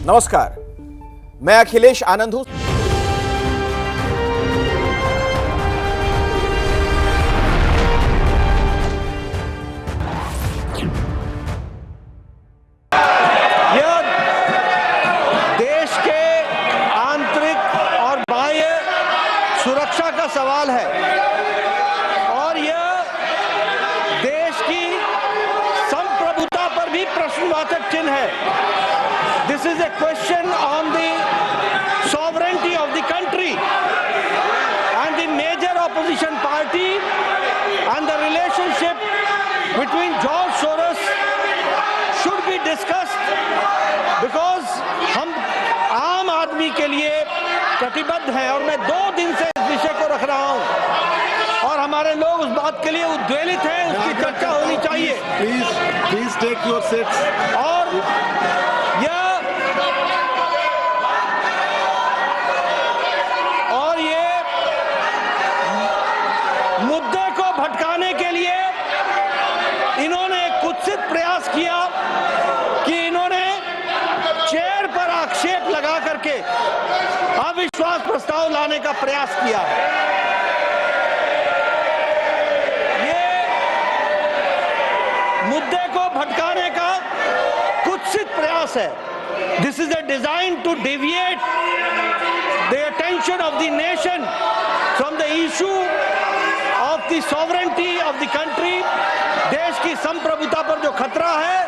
नमस्कार, मैं अखिलेश आनंद हूं। यह देश के आंतरिक और बाह्य सुरक्षा का सवाल है और यह देश की संप्रभुता पर भी प्रश्नवाचक चिन्ह है। This is a question on the sovereignty of the country and the major opposition party and the relationship between George Soros should be discussed because हम आम आदमी के लिए कटिबद्ध हैं और मैं 2 दिन से इस विषय को रख रहा हूं और हमारे लोग उस बात के लिए उद्वेलित हैं, उसकी चर्चा होनी चाहिए। Please take your seats. और ये मुद्दे को भटकाने के लिए इन्होंने कुत्सित प्रयास किया कि इन्होंने चेयर पर आक्षेप लगा करके अविश्वास प्रस्ताव लाने का प्रयास किया। ये मुद्दे को भटकाने का कुत्सित प्रयास है। This is a design to deviate the attention of the nation from the issue of the sovereignty of the country। देश की संप्रभुता पर जो खतरा है,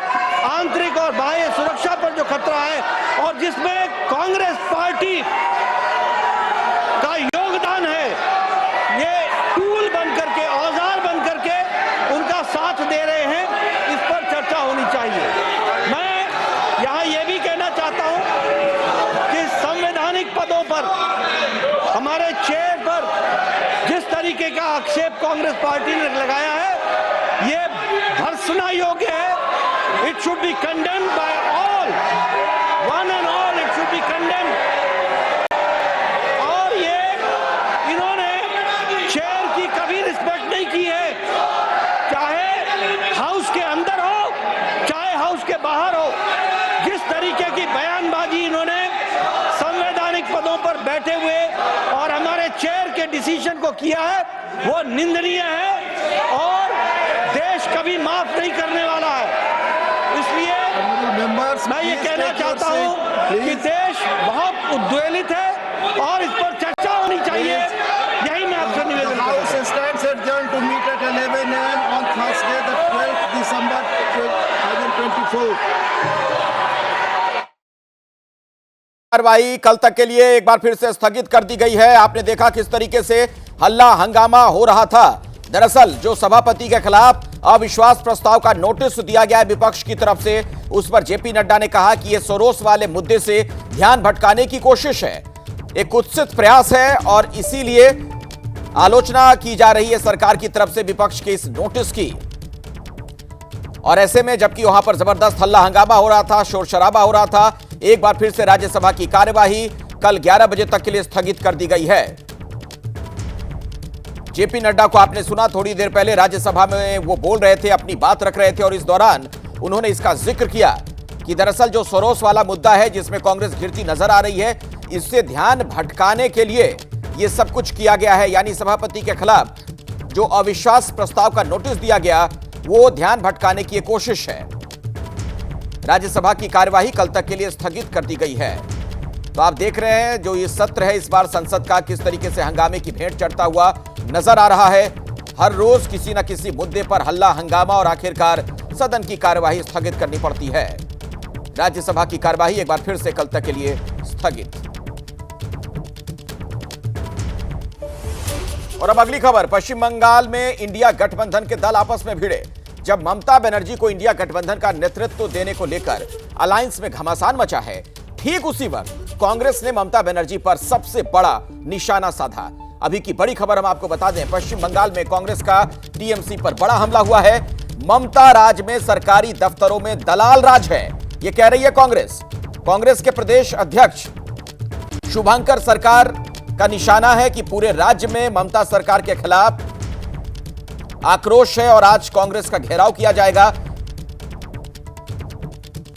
आंतरिक और बाह्य सुरक्षा पर जो खतरा है और जिसमें कांग्रेस पार्टी का योगदान है, ये टूल बन करके, औजार बन करके उनका साथ दे रहे हैं, इस पर चर्चा होनी चाहिए। मैं यहाँ ये भी कहना चाहता हूँ कि संवैधानिक पदों पर हमारे चेयर पर जिस तरीके का आक्षेप कांग्रेस पार्टी ने लगाया है, ये भर्त्सना योग्य है। It should be condemned by all, one and all, it should be condemned। और ये इन्होंने चेयर की कभी रिस्पेक्ट नहीं की है, चाहे हाउस के अंदर हो, चाहे हाउस के बाहर हो। जिस तरीके की बयानबाजी इन्होंने संवैधानिक पदों पर बैठे हुए और हमारे चेयर के डिसीजन को किया है, वो निंदनीय है और देश कभी माफ नहीं करने वाला है। इसलिए मैं ये कहना चाहता हूं कि देश बहुत उद्वेलित है और इस पर चर्चा होनी चाहिए। यही मैं आपसे निवेदन करता हूं। House stands adjourned to meet at 11 a.m. on Thursday, the 12th December 2024। कार्रवाई कल तक के लिए एक बार फिर से स्थगित कर दी गई है। आपने देखा किस तरीके से हल्ला हंगामा हो रहा था। दरअसल जो सभापति के खिलाफ अविश्वास प्रस्ताव का नोटिस दिया गया है विपक्ष की तरफ से, उस पर जेपी नड्डा ने कहा कि यह सोरोस वाले मुद्दे से ध्यान भटकाने की कोशिश है, एक कुत्सित प्रयास है और इसीलिए आलोचना की जा रही है सरकार की तरफ से विपक्ष के इस नोटिस की। और ऐसे में जबकि वहां पर जबरदस्त हल्ला हंगामा हो रहा था, शोर शराबा हो रहा था, एक बार फिर से राज्यसभा की कार्यवाही कल 11 बजे तक के लिए स्थगित कर दी गई है। जेपी नड्डा को आपने सुना थोड़ी देर पहले राज्यसभा में, वो बोल रहे थे, अपनी बात रख रहे थे और इस दौरान उन्होंने इसका जिक्र किया कि दरअसल जो सोरोस वाला मुद्दा है जिसमें कांग्रेस गिरती नजर आ रही है, इससे ध्यान भटकाने के लिए यह सब कुछ किया गया है। यानी सभापति के खिलाफ जो अविश्वास प्रस्ताव का नोटिस दिया गया, वो ध्यान भटकाने की कोशिश है। राज्यसभा की कार्यवाही कल तक के लिए स्थगित कर दी गई है। तो आप देख रहे हैं जो ये सत्र है इस बार संसद का किस तरीके से हंगामे की भेंट चढ़ता हुआ नजर आ रहा है। हर रोज किसी न किसी मुद्दे पर हल्ला हंगामा और आखिरकार सदन की कार्यवाही स्थगित करनी पड़ती है। राज्यसभा की कार्यवाही एक बार फिर से कल तक के लिए स्थगित। और अब अगली खबर, पश्चिम बंगाल में इंडिया गठबंधन के दल आपस में भिड़े। जब ममता बनर्जी को इंडिया गठबंधन का नेतृत्व देने को लेकर अलायंस में घमासान मचा है, ठीक उसी वक्त कांग्रेस ने ममता बनर्जी पर सबसे बड़ा निशाना साधा। अभी की बड़ी खबर हम आपको बता दें, पश्चिम बंगाल में कांग्रेस का टीएमसी पर बड़ा हमला हुआ है। ममता राज में सरकारी दफ्तरों में दलाल राज है, यह कह रही है कांग्रेस। कांग्रेस के प्रदेश अध्यक्ष शुभंकर सरकार का निशाना है कि पूरे राज्य में ममता सरकार के खिलाफ आक्रोश है और आज कांग्रेस का घेराव किया जाएगा।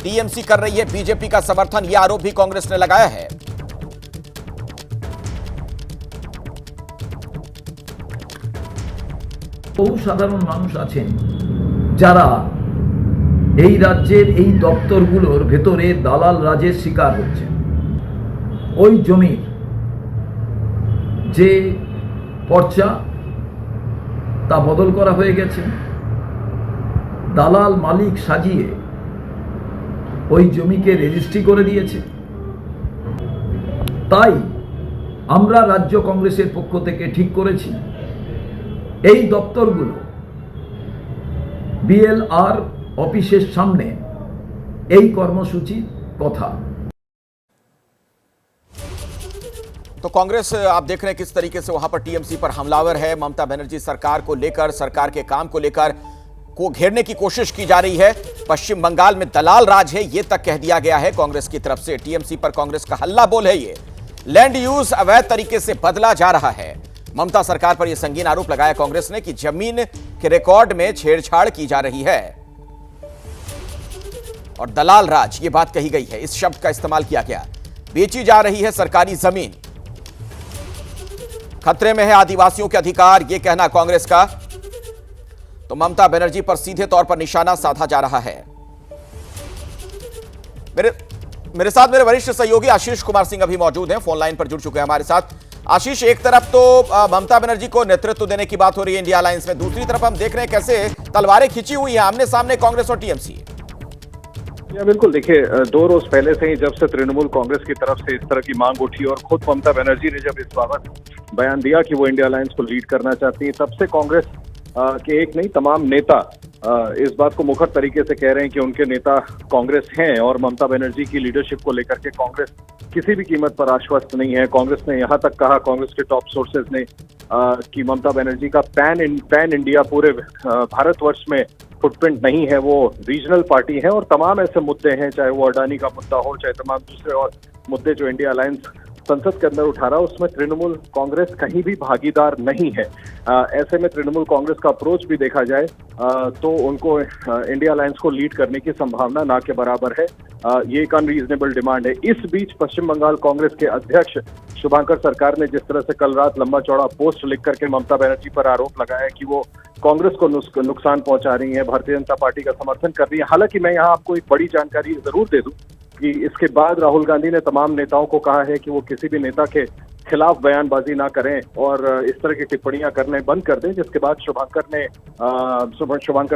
टीएमसी कर रही है बीजेपी का समर्थन, यह आरोप भी कांग्रेस ने लगाया है। বহু সাধারণ মানুষ আছেন যারা এই রাজ্যের এই দপ্তরগুলোর ভেতরে দালাল রাজের শিকার হচ্ছেন। ওই জমির যে পর্চা তা বদল করা হয়ে গেছে, দালাল মালিক সাজিয়ে ওই জমিকে রেজিস্ট্রি করে দিয়েছে। তাই আমরা রাজ্য কংগ্রেসের পক্ষ থেকে ঠিক করেছি এই দপ্তরগুলো বিএলআর অফিসের সামনে এই কর্মসূচির কথা। तो कांग्रेस आप देख रहे हैं किस तरीके से वहां पर टीएमसी पर हमलावर है। ममता बनर्जी सरकार को लेकर, सरकार के काम को लेकर को घेरने की कोशिश की जा रही है। पश्चिम बंगाल में दलाल राज है, यह तक कह दिया गया है कांग्रेस की तरफ से। टीएमसी पर कांग्रेस का हल्ला बोल है। ये लैंड यूज अवैध तरीके से बदला जा रहा है। ममता सरकार पर यह संगीन आरोप लगाया कांग्रेस ने कि जमीन के रिकॉर्ड में छेड़छाड़ की जा रही है और दलाल राज, यह बात कही गई है, इस शब्द का इस्तेमाल किया गया। बेची जा रही है सरकारी जमीन, खतरे में है आदिवासियों के अधिकार, यह कहना कांग्रेस का। तो ममता बनर्जी पर सीधे तौर पर निशाना साधा जा रहा है। मेरे साथ मेरे वरिष्ठ सहयोगी आशीष कुमार सिंह अभी मौजूद हैं, फोन लाइन पर जुड़ चुके हैं हमारे साथ। आशीष, एक तरफ तो ममता बनर्जी को नेतृत्व देने की बात हो रही है इंडिया अलायंस में, दूसरी तरफ हम देख रहे हैं कैसे तलवारें खिंची हुई हैं आमने सामने कांग्रेस और टीएमसी। या बिल्कुल, देखिए 2 रोज पहले से ही जब से तृणमूल कांग्रेस की तरफ से इस तरह की मांग उठी और खुद ममता बनर्जी ने जब इस बाबत बयान दिया कि वो इंडिया अलायंस को लीड करना चाहती है, तब से कांग्रेस के एक नहीं तमाम नेता इस बात को मुखर तरीके से कह रहे हैं कि उनके नेता कांग्रेस हैं और ममता बनर्जी की लीडरशिप को लेकर के कांग्रेस किसी भी कीमत पर आश्वस्त नहीं है। कांग्रेस ने यहाँ तक कहा, कांग्रेस के टॉप सोर्सेज ने, कि ममता बनर्जी का पैन इंडिया पूरे भारतवर्ष में फुटप्रिंट नहीं है, वो रीजनल पार्टी है और तमाम ऐसे मुद्दे हैं, चाहे वो अडानी का मुद्दा हो, चाहे तमाम दूसरे और मुद्दे जो इंडिया अलायंस संसद के अंदर उठा रहा है, उसमें तृणमूल कांग्रेस कहीं भी भागीदार नहीं है। ऐसे में तृणमूल कांग्रेस का अप्रोच भी देखा जाए तो उनको इंडिया अलायंस को लीड करने की संभावना ना के बराबर है। ये एक अनरीजनेबल डिमांड है। इस बीच पश्चिम बंगाल कांग्रेस के अध्यक्ष शुभांकर सरकार ने जिस तरह से कल रात लंबा चौड़ा पोस्ट लिख करके ममता बनर्जी पर आरोप लगाया कि वो कांग्रेस को नुकसान पहुंचा रही है, भारतीय जनता पार्टी का समर्थन कर रही है। हालांकि मैं यहाँ आपको एक बड़ी जानकारी जरूर दे दूं कि इसके बाद राहुल गांधी ने तमाम नेताओं को कहा है कि वो किसी भी नेता के खिलाफ बयानबाजी ना करें और इस तरह की टिप्पणियां करने बंद कर दें। जिसके बाद शुभांकर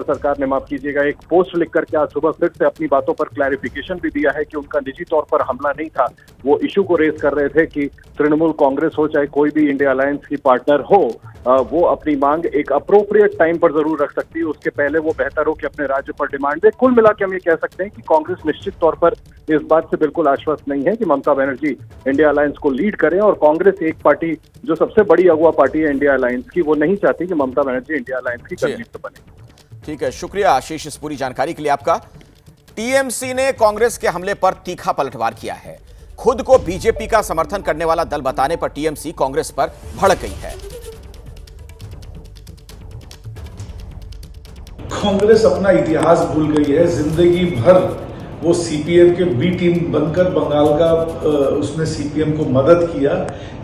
सरकार ने, माफ कीजिएगा, एक पोस्ट लिख करके आज सुबह फिर से अपनी बातों पर क्लैरिफिकेशन भी दिया है कि उनका निजी तौर पर हमला नहीं था। वो इशू को रेज कर रहे थे कि तृणमूल कांग्रेस हो चाहे कोई भी इंडिया अलायंस की पार्टनर हो, वो अपनी मांग एक अप्रोप्रिएट टाइम पर जरूर रख सकती है, उसके पहले वो बेहतर हो कि अपने राज्य पर डिमांड दे। कुल मिला के हम ये कह सकते हैं कि कांग्रेस निश्चित तौर पर इस बात से बिल्कुल आश्वस्त नहीं है कि ममता बनर्जी इंडिया अलायंस को लीड करें और कांग्रेस एक पार्टी जो सबसे बड़ी अगुआ पार्टी है इंडिया अलायंस की, वो नहीं चाहती कि ममता बनर्जी इंडिया अलायंस की कन्वीनर बने। ठीक है, शुक्रिया आशीष इस पूरी जानकारी के लिए आपका। टीएमसी ने कांग्रेस के हमले पर तीखा पलटवार किया है। खुद को बीजेपी का समर्थन करने वाला दल बताने पर टीएमसी कांग्रेस पर भड़क गई है। कांग्रेस अपना इतिहास भूल गई है। जिंदगी भर वो सीपीएम के बी टीम बनकर बंगाल का उसने सीपीएम को मदद किया।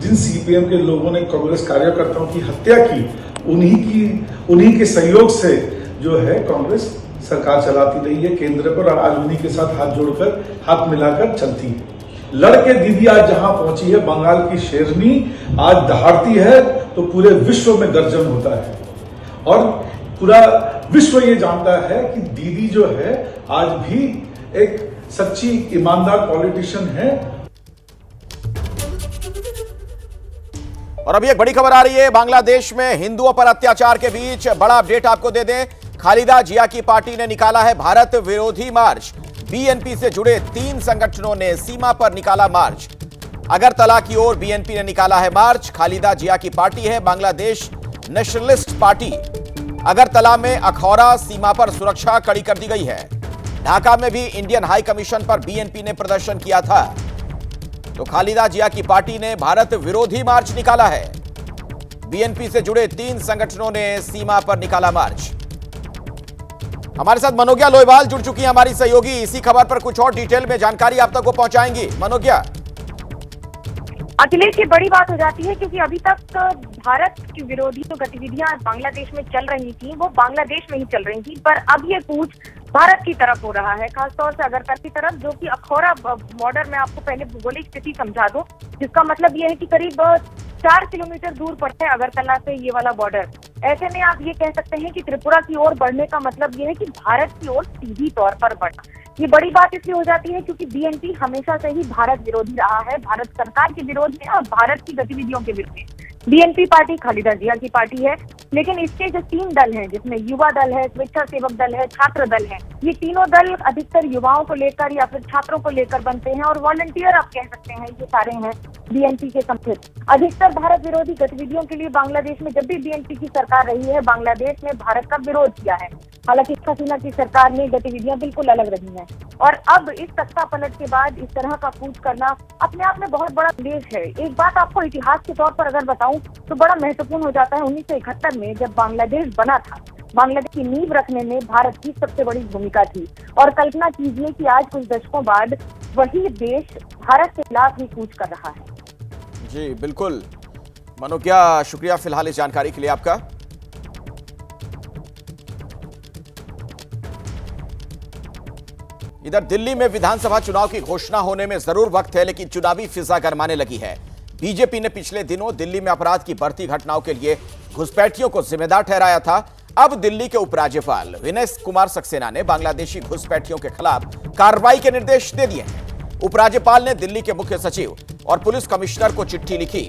जिन सीपीएम के लोगों ने कांग्रेस कार्यकर्ताओं की हत्या की, उन्हीं के सहयोग से जो है कांग्रेस सरकार चलाती रही है केंद्र पर, और आज उन्हीं के साथ हाथ जोड़कर, हाथ मिलाकर चलती है। लड़के दीदी आज जहां पहुंची है, बंगाल की शेरनी आज दहाड़ती है तो पूरे विश्व में गर्जन होता है और पूरा विश्व ये जानता है कि दीदी जो है आज भी एक सच्ची ईमानदार पॉलिटिशियन है। और अभी एक बड़ी खबर आ रही है, बांग्लादेश में हिंदुओं पर अत्याचार के बीच बड़ा अपडेट आपको दे दें। खालिदा जिया की पार्टी ने निकाला है भारत विरोधी मार्च। बीएनपी से जुड़े 3 संगठनों ने सीमा पर निकाला मार्च। अगरतला की ओर बीएनपी ने निकाला है मार्च। खालिदा जिया की पार्टी है बांग्लादेश नेशनलिस्ट पार्टी। अगरतला में अखौरा सीमा पर सुरक्षा कड़ी कर दी गई है। ढाका में भी इंडियन हाई कमीशन पर बीएनपी ने प्रदर्शन किया था। तो खालिदा जिया की पार्टी ने भारत विरोधी मार्च निकाला है। बीएनपी से जुड़े 3 संगठनों ने सीमा पर निकाला मार्च। हमारे साथ मनोज्ञा लोईवाल जुड़ चुकी हैं, हमारी सहयोगी। इसी खबर पर कुछ और डिटेल में जानकारी आप तक वो पहुंचाएंगी। मनोज्ञा। अखिलेश, ये बड़ी बात हो जाती है क्योंकि अभी तक भारत की विरोधी जो गतिविधियां बांग्लादेश में चल रही थी वो बांग्लादेश में ही चल रही थी, पर अब ये कूच भारत की तरफ हो रहा है, खासतौर से अगरतला की तरफ, जो कि अखौरा बॉर्डर में आपको पहले भौगोलिक स्थिति समझा दो, जिसका मतलब ये है कि करीब 4 किलोमीटर दूर पड़ता है अगरतला से ये वाला बॉर्डर। ऐसे में आप ये कह सकते हैं कि त्रिपुरा की ओर बढ़ने का मतलब ये है कि भारत की ओर सीधी तौर पर बढ़ना। ये बड़ी बात इसलिए हो जाती है क्योंकि बीएनपी हमेशा से ही भारत विरोधी रहा है, भारत सरकार के विरोध में और भारत की गतिविधियों के विरोध में। बीएनपी पार्टी खालिदा जिया की पार्टी है, लेकिन इसके जो 3 दल हैं, जिसमें युवा दल है, स्वेच्छासेवक दल है, छात्र दल है, ये तीनों दल अधिकतर युवाओं को लेकर या फिर छात्रों को लेकर बनते हैं और वॉलंटियर आप कह सकते हैं ये सारे हैं बीएनपी के संस्कृत। अधिकतर भारत विरोधी गतिविधियों के लिए बांग्लादेश में जब भी बीएनपी की सरकार रही है, बांग्लादेश में भारत का विरोध किया है। हालांकि हसीना की सरकार में गतिविधियां बिल्कुल अलग रही हैं और अब इस सत्ता पलट के बाद इस तरह का कूच करना अपने आप में बहुत बड़ा संदेश है। एक बात आपको इतिहास के तौर पर अगर बताऊं तो बड़ा महत्वपूर्ण हो जाता है। 1971 में जब बांग्लादेश बना था, बांग्लादेश की नींव रखने में भारत की सबसे बड़ी भूमिका थी और कल्पना कीजिए कि आज कुछ दशकों बाद वही देश भारत के खिलाफ ही कूच कर रहा है। जी बिल्कुल मनोज्ञा, शुक्रिया फिलहाल इस जानकारी के लिए आपका। इधर दिल्ली में विधानसभा चुनाव की घोषणा होने में जरूर वक्त है, लेकिन चुनावी फिजा गरमाने लगी है। बीजेपी ने पिछले दिनों दिल्ली में अपराध की बढ़ती घटनाओं के लिए घुसपैठियों को जिम्मेदार ठहराया था। अब दिल्ली के उपराज्यपाल विनय कुमार सक्सेना ने बांग्लादेशी घुसपैठियों के खिलाफ कार्रवाई के निर्देश दे दिए हैं। उपराज्यपाल ने दिल्ली के मुख्य सचिव और पुलिस कमिश्नर को चिट्ठी लिखी।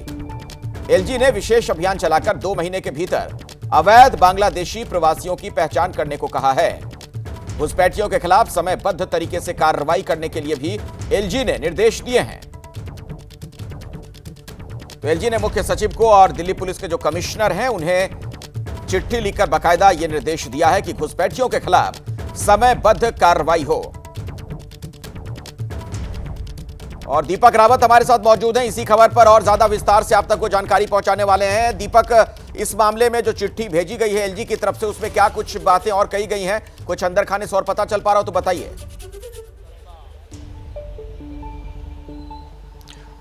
एलजी ने विशेष अभियान चलाकर 2 महीने के भीतर अवैध बांग्लादेशी प्रवासियों की पहचान करने को कहा है। घुसपैठियों के खिलाफ समयबद्ध तरीके से कार्रवाई करने के लिए भी एलजी ने निर्देश दिए हैं। तो एलजी ने मुख्य सचिव को और दिल्ली पुलिस के जो कमिश्नर हैं उन्हें चिट्ठी लिखकर बाकायदा यह निर्देश दिया है कि घुसपैठियों के खिलाफ समयबद्ध कार्रवाई हो। और दीपक रावत हमारे साथ मौजूद हैं इसी खबर पर और ज्यादा विस्तार से आप तक वो जानकारी पहुंचाने वाले हैं। दीपक, इस मामले में जो चिट्ठी भेजी गई है एलजी की तरफ से, उसमें क्या कुछ बातें और कही गई हैं? कुछ अंदर खाने से और पता चल पा रहा हो तो बताइए।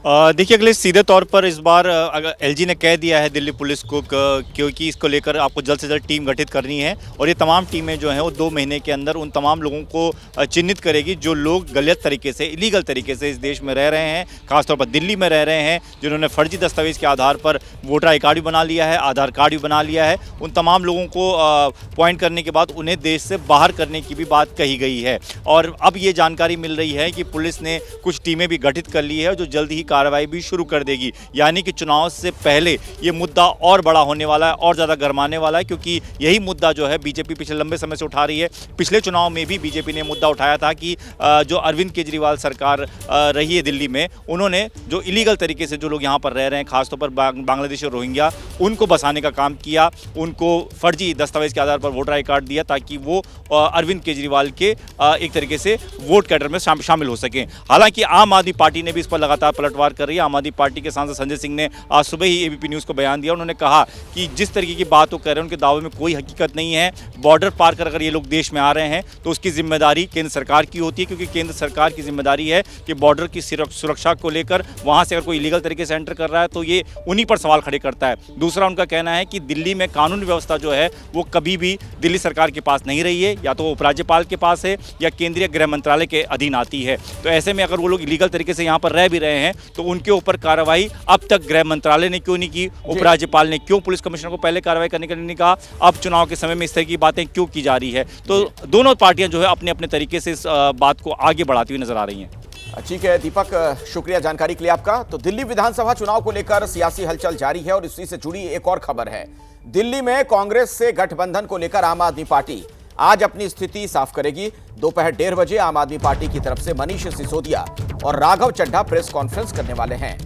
देखिए अगले सीधे तौर पर इस बार अगर एलजी ने कह दिया है दिल्ली पुलिस को क्योंकि इसको लेकर आपको जल्द से जल्द टीम गठित करनी है और ये तमाम टीमें जो हैं वो 2 महीने के अंदर उन तमाम लोगों को चिन्हित करेगी जो लोग गलत तरीके से, इलीगल तरीके से इस देश में रह रहे हैं, खासतौर पर दिल्ली में रह रहे हैं, जिन्होंने फर्जी दस्तावेज़ के आधार पर वोटर आई कार्ड भी बना लिया है, आधार कार्ड भी बना लिया है। उन तमाम लोगों को पॉइंट करने के बाद उन्हें देश से बाहर करने की भी बात कही गई है। और अब ये जानकारी मिल रही है कि पुलिस ने कुछ टीमें भी गठित कर ली है जो जल्द ही कार्रवाई भी शुरू कर देगी। यानी कि चुनाव से पहले ये मुद्दा और बड़ा होने वाला है और ज़्यादा गरमाने वाला है, क्योंकि यही मुद्दा जो है बीजेपी पिछले लंबे समय से उठा रही है। पिछले चुनाव में भी बीजेपी ने मुद्दा उठाया था कि जो अरविंद केजरीवाल सरकार रही है दिल्ली में, उन्होंने जो इलीगल तरीके से जो लोग यहाँ पर रह रहे हैं, खासतौर पर बांग्लादेशी और रोहिंग्या, उनको बसाने का काम किया, उनको फर्जी दस्तावेज के आधार पर वोटर आई कार्ड दिया ताकि वो अरविंद केजरीवाल के एक तरीके से वोट कैडर में शामिल हो सकें। हालांकि आम आदमी पार्टी ने भी इस पर लगातार पलटवार कर रही है। आम आदमी पार्टी के सांसद संजय सिंह ने आज सुबह ही एबीपी न्यूज़ को बयान दिया। उन्होंने कहा कि जिस तरीके की बात वो कह रहे हैं उनके दावे में कोई हकीकत नहीं है। बॉर्डर पार कर अगर ये लोग देश में आ रहे हैं तो उसकी जिम्मेदारी केंद्र सरकार की होती है, क्योंकि केंद्र सरकार की जिम्मेदारी है कि बॉर्डर की सुरक्षा को लेकर वहाँ से अगर कोई इलीगल तरीके से एंटर कर रहा है तो ये उन्हीं पर सवाल खड़े करता है। दूसरा उनका कहना है कि दिल्ली में कानून व्यवस्था जो है वो कभी भी दिल्ली सरकार के पास नहीं रही है, या तो वो उपराज्यपाल के पास है या केंद्रीय गृह मंत्रालय के अधीन आती है। तो ऐसे में अगर वो लोग इलीगल तरीके से यहाँ पर रह भी रहे हैं तो उनके ऊपर कार्रवाई अब तक गृह मंत्रालय ने क्यों नहीं की, उपराज्यपाल ने क्यों पुलिस कमिश्नर को पहले कार्रवाई करने के लिए नहीं कहा, अब चुनाव के समय में इस तरह की बातें क्यों की जा रही है। तो दोनों पार्टियां जो है अपने अपने तरीके से इस बात को आगे बढ़ाती हुई नजर आ रही हैं। ठीक है दीपक, शुक्रिया जानकारी के लिए आपका। तो दिल्ली विधानसभा चुनाव को लेकर सियासी हलचल जारी है और इसी से जुड़ी एक और खबर है। दिल्ली में कांग्रेस से गठबंधन को लेकर आम आदमी पार्टी आज अपनी स्थिति साफ करेगी। दोपहर 1:30 बजे आम आदमी पार्टी की तरफ से मनीष सिसोदिया और राघव चड्ढा प्रेस कॉन्फ्रेंस करने वाले हैं।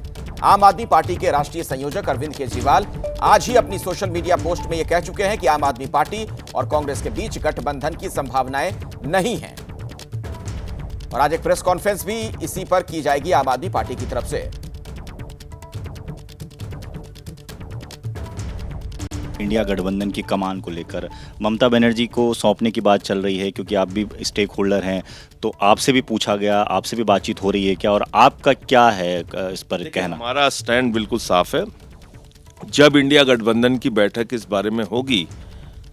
आम आदमी पार्टी के राष्ट्रीय संयोजक अरविंद केजरीवाल आज ही अपनी सोशल मीडिया पोस्ट में यह कह चुके हैं कि आम आदमी पार्टी और कांग्रेस के बीच गठबंधन की संभावनाएं नहीं हैं। और आज एक प्रेस कॉन्फ्रेंस भी इसी पर की जाएगी आम आदमी पार्टी की तरफ से। इंडिया गठबंधन की कमान को लेकर ममता बनर्जी को सौंपने की बात चल रही है, क्योंकि आप भी स्टेक होल्डर हैं, तो आपसे भी पूछा गया, आपसे भी बातचीत हो रही है क्या, और आपका क्या है इस पर कहना? हमारा स्टैंड बिल्कुल साफ है। जब इंडिया गठबंधन की बैठक इस बारे में होगी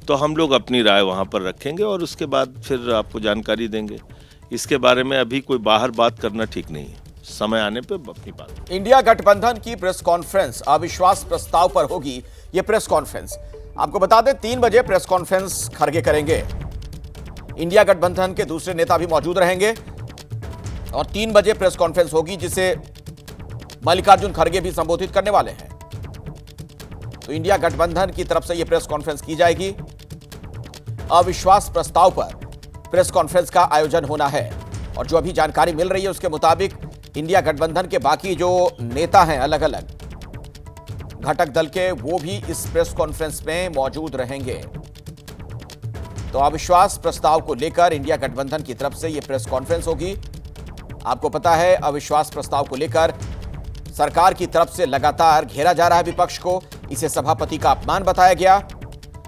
तो हम लोग अपनी राय वहां पर रखेंगे और उसके बाद फिर आपको जानकारी देंगे। इसके बारे में अभी कोई बाहर बात करना ठीक नहीं है, समय आने पे अपनी बात। इंडिया गठबंधन की प्रेस कॉन्फ्रेंस अविश्वास प्रस्ताव पर होगी। यह प्रेस कॉन्फ्रेंस आपको बता दें 3 बजे प्रेस कॉन्फ्रेंस खड़गे करेंगे। इंडिया गठबंधन के दूसरे नेता भी मौजूद रहेंगे और 3 बजे प्रेस कॉन्फ्रेंस होगी, जिसे मल्लिकार्जुन खड़गे भी संबोधित करने वाले हैं। तो इंडिया गठबंधन की तरफ से यह प्रेस कॉन्फ्रेंस की जाएगी। अविश्वास प्रस्ताव पर प्रेस कॉन्फ्रेंस का आयोजन होना है और जो अभी जानकारी मिल रही है उसके मुताबिक इंडिया गठबंधन के बाकी जो नेता हैं अलग अलग घटक दल के, वो भी इस प्रेस कॉन्फ्रेंस में मौजूद रहेंगे। तो अविश्वास प्रस्ताव को लेकर इंडिया गठबंधन की तरफ से यह प्रेस कॉन्फ्रेंस होगी। आपको पता है अविश्वास प्रस्ताव को लेकर सरकार की तरफ से लगातार घेरा जा रहा है विपक्ष को। इसे सभापति का अपमान बताया गया।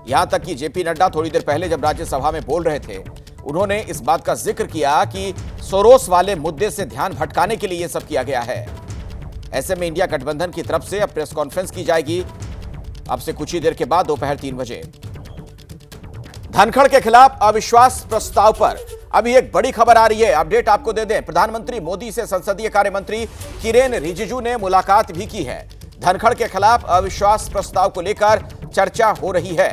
यहां तक कि जेपी नड्डा थोड़ी देर पहले जब राज्यसभा में बोल रहे थे, उन्होंने इस बात का जिक्र किया कि सोरोस वाले मुद्दे से ध्यान भटकाने के लिए यह सब किया गया है। ऐसे में इंडिया गठबंधन की तरफ से अब प्रेस कॉन्फ्रेंस की जाएगी, अब से कुछ ही देर के बाद दोपहर 3 बजे। धनखड़ के खिलाफ अविश्वास प्रस्ताव पर अभी एक बड़ी खबर आ रही है, अपडेट आपको दे दें। प्रधानमंत्री मोदी से संसदीय कार्य मंत्री किरेन रिजिजू ने मुलाकात भी की है। धनखड़ के खिलाफ अविश्वास प्रस्ताव को लेकर चर्चा हो रही है।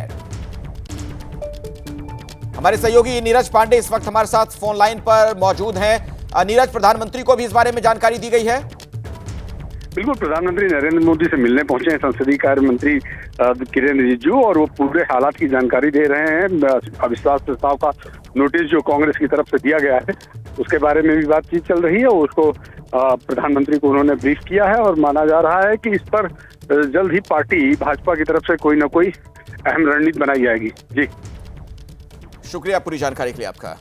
हमारे सहयोगी नीरज पांडे इस वक्त हमारे साथ फोन लाइन पर मौजूद हैं। नीरज, प्रधानमंत्री को भी इस बारे में जानकारी दी गई है? बिल्कुल, प्रधानमंत्री नरेंद्र मोदी से मिलने पहुंचे हैं संसदीय कार्य मंत्री किरेन रिजिजू और वो पूरे हालात की जानकारी दे रहे हैं। अविश्वास प्रस्ताव का नोटिस जो कांग्रेस की तरफ से दिया गया है उसके बारे में भी बातचीत चल रही है। उसको प्रधानमंत्री को उन्होंने ब्रीफ किया है और माना जा रहा है कि इस पर जल्द ही पार्टी भाजपा की तरफ से कोई ना कोई अहम रणनीति बनाई जाएगी। जी शुक्रिया पूरी जानकारी के लिए आपका।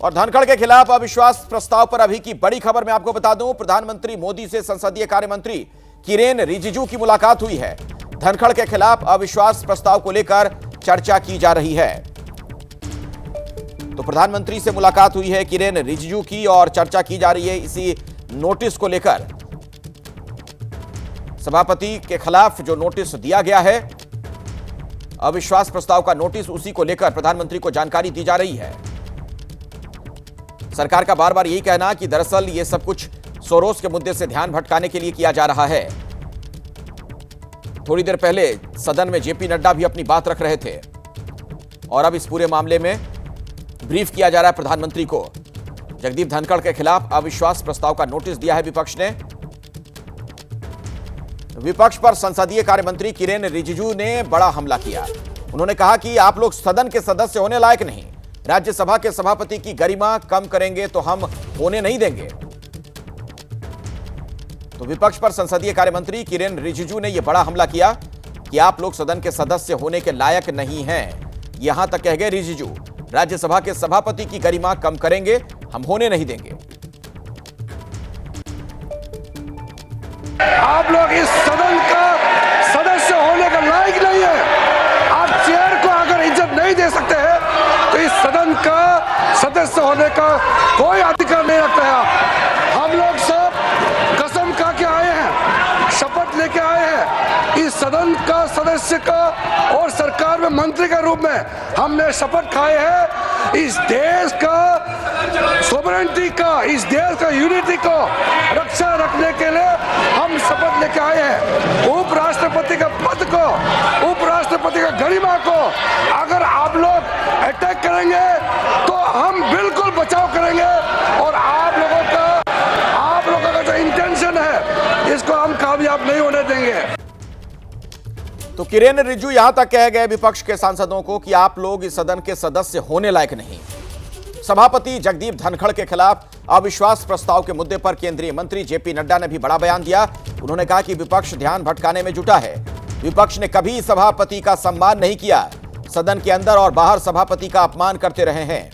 और धनखड़ के खिलाफ अविश्वास प्रस्ताव पर अभी की बड़ी खबर मैं आपको बता दूं, प्रधानमंत्री मोदी से संसदीय कार्य मंत्री किरेन रिजिजू की मुलाकात हुई है। धनखड़ के खिलाफ अविश्वास प्रस्ताव को लेकर चर्चा की जा रही है। तो प्रधानमंत्री से मुलाकात हुई है किरेन रिजिजू की और चर्चा की जा रही है इसी नोटिस को लेकर। सभापति के खिलाफ जो नोटिस दिया गया है, अविश्वास प्रस्ताव का नोटिस, उसी को लेकर प्रधानमंत्री को जानकारी दी जा रही है। सरकार का बार बार यही कहना कि दरअसल यह सब कुछ सोरोस के मुद्दे से ध्यान भटकाने के लिए किया जा रहा है। थोड़ी देर पहले सदन में जेपी नड्डा भी अपनी बात रख रहे थे और अब इस पूरे मामले में ब्रीफ किया जा रहा है प्रधानमंत्री को। जगदीप धनखड़ के खिलाफ अविश्वास प्रस्ताव का नोटिस दिया है विपक्ष ने। विपक्ष पर संसदीय कार्य मंत्री किरेन रिजिजू ने बड़ा हमला किया। उन्होंने कहा कि आप लोग सदन के सदस्य होने लायक नहीं, राज्यसभा के सभापति की गरिमा कम करेंगे तो हम होने नहीं देंगे। तो विपक्ष पर संसदीय कार्य मंत्री किरेन रिजिजू ने यह बड़ा हमला किया कि आप लोग सदन के सदस्य होने के लायक नहीं हैं। यहां तक कह गए रिजिजू, राज्यसभा के सभापति की गरिमा कम करेंगे, हम होने नहीं देंगे। आप लोग इस सदन का सदस्य होने का लायक नहीं है। आप चेयर को अगर इज्जत नहीं दे सकते हैं तो इस सदन का सदस्य होने का कोई अधिकार नहीं रखते हैं। हम लोग सब कसम खा के आए हैं, शपथ लेके आए हैं, इस सदन का सदस्य का और सरकार में मंत्री के रूप में हमने शपथ खाए हैं इस देश का सोवरेनिटी का, इस देश का यूनिटी को रक्षा रखने के लिए हम शपथ लेके आए हैं। उपराष्ट्रपति का पद को, उपराष्ट्रपति का गरिमा को अगर आप लोग अटैक करेंगे तो हम बिल्कुल बचाव करेंगे और आप लोगों का जो इंटेंशन है इसको हम कामयाब नहीं होने देंगे। तो किरेन रिजिजू यहां तक कह गए विपक्ष के सांसदों को कि आप लोग इस सदन के सदस्य होने लायक नहीं। सभापति जगदीप धनखड़ के खिलाफ अविश्वास प्रस्ताव के मुद्दे पर केंद्रीय मंत्री जेपी नड्डा ने भी बड़ा बयान दिया। उन्होंने कहा कि विपक्ष ध्यान भटकाने में जुटा है। विपक्ष ने कभी सभापति का सम्मान नहीं किया, सदन के अंदर और बाहर सभापति का अपमान करते रहे हैं।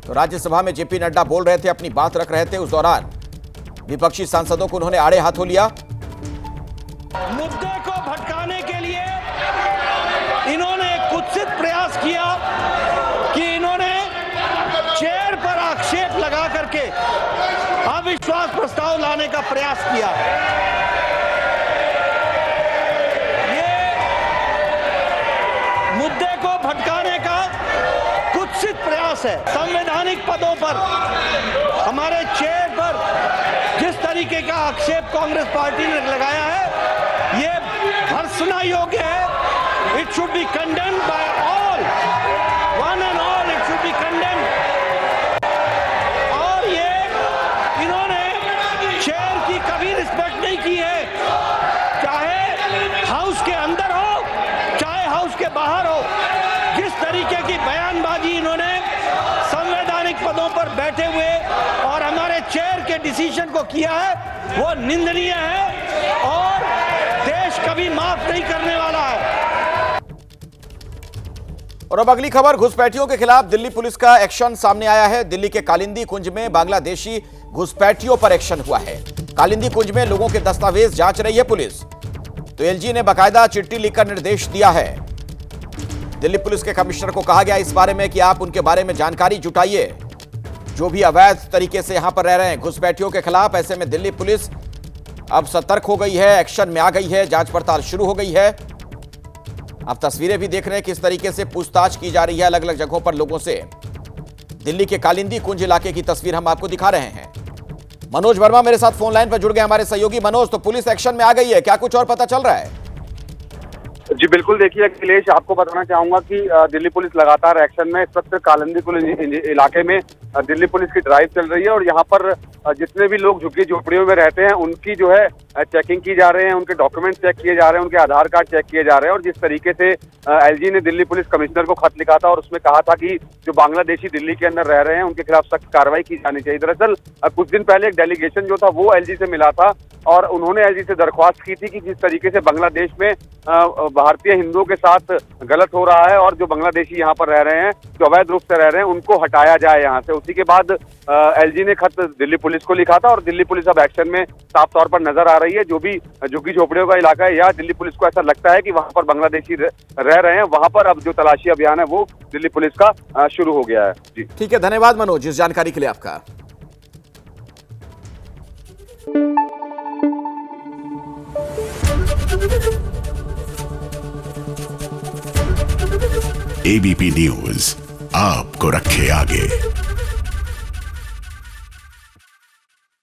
तो राज्यसभा में जेपी नड्डा बोल रहे थे, अपनी बात रख रहे थे। उस दौरान विपक्षी सांसदों को उन्होंने आड़े हाथों लिया। मुद्दे को भटकाने के लिए इन्होंने कुत्सित प्रयास किया कि इन्होंने चेयर पर आक्षेप लगा करके अविश्वास प्रस्ताव लाने का प्रयास किया। ये मुद्दे को भटकाने का कुत्सित प्रयास है। संवैधानिक पदों पर हमारे चेयर पर जिस तरीके का आक्षेप कांग्रेस पार्टी ने लगाया है, ये भर्त्सना योग्य है। It should be condemned by all, one and all, it should be condemned. और ये इन्होंने चेयर की कभी रिस्पेक्ट नहीं की है, चाहे हाउस के अंदर हो चाहे हाउस के बाहर हो। जिस तरीके की बयानबाजी इन्होंने संवैधानिक पदों पर बैठे हुए और हमारे चेयर के डिसीजन को किया है, वो निंदनीय है और देश कभी माफ नहीं करने वाला है। और अब अगली खबर, घुसपैठियों के खिलाफ दिल्ली पुलिस का एक्शन सामने आया है। दिल्ली के कालिंदी कुंज में बांग्लादेशी घुसपैठियों पर एक्शन हुआ है। कालिंदी कुंज में लोगों के दस्तावेज जांच रही है पुलिस। तो एलजी ने बाकायदा चिट्ठी लिखकर निर्देश दिया है। दिल्ली पुलिस के कमिश्नर को कहा गया इस बारे में कि आप उनके बारे में जानकारी जुटाइए, जो भी अवैध तरीके से यहां पर रह रहे हैं घुसपैठियों के खिलाफ। ऐसे में दिल्ली पुलिस अब सतर्क हो गई है, एक्शन में आ गई है, जांच पड़ताल शुरू हो गई है। आप तस्वीरें भी देख रहे हैं किस तरीके से पूछताछ की जा रही है अलग अलग जगहों पर लोगों से। दिल्ली के कालिंदी कुंज इलाके की तस्वीर हम आपको दिखा रहे हैं। मनोज वर्मा मेरे साथ फोन लाइन पर जुड़ गए, हमारे सहयोगी। मनोज, तो पुलिस एक्शन में आ गई है, क्या कुछ और पता चल रहा है? जी बिल्कुल, देखिए अखिलेश, आपको बताना चाहूंगा कि दिल्ली पुलिस लगातार एक्शन में। इस वक्त कालिंदी कुंज इलाके में दिल्ली पुलिस की ड्राइव चल रही है और यहाँ पर जितने भी लोग झुग्गी झोपड़ियों में रहते हैं उनकी जो है चेकिंग की जा रहे हैं, उनके डॉक्यूमेंट चेक किए जा रहे हैं, उनके आधार कार्ड चेक किए जा रहे हैं। और जिस तरीके से एलजी ने दिल्ली पुलिस कमिश्नर को खत लिखा था और उसमें कहा था कि जो बांग्लादेशी दिल्ली के अंदर रह रहे हैं उनके खिलाफ सख्त कार्रवाई की जानी चाहिए। दरअसल कुछ दिन पहले एक डेलीगेशन जो था वो एलजी से मिला था और उन्होंने एलजी से दरख्वास्त की थी कि जिस तरीके से बांग्लादेश में भारतीय हिंदुओं के साथ गलत हो रहा है और जो बांग्लादेशी यहाँ पर रह रहे हैं, जो अवैध रूप से रह रहे हैं, उनको हटाया जाए यहाँ से। उसी के बाद एलजी ने खत दिल्ली पुलिस को लिखा था और दिल्ली पुलिस अब एक्शन में साफ तौर पर नजर आ रही है। जो भी झुग्गी झोपड़ियों का इलाका है या दिल्ली पुलिस को ऐसा लगता है कि वहां पर बांग्लादेशी रह रहे हैं, वहां पर अब जो तलाशी अभियान है वो दिल्ली पुलिस का शुरू हो गया है। जी ठीक है, धन्यवाद मनोज इस जानकारी के लिए आपका। एबीपी न्यूज आपको रखे आगे।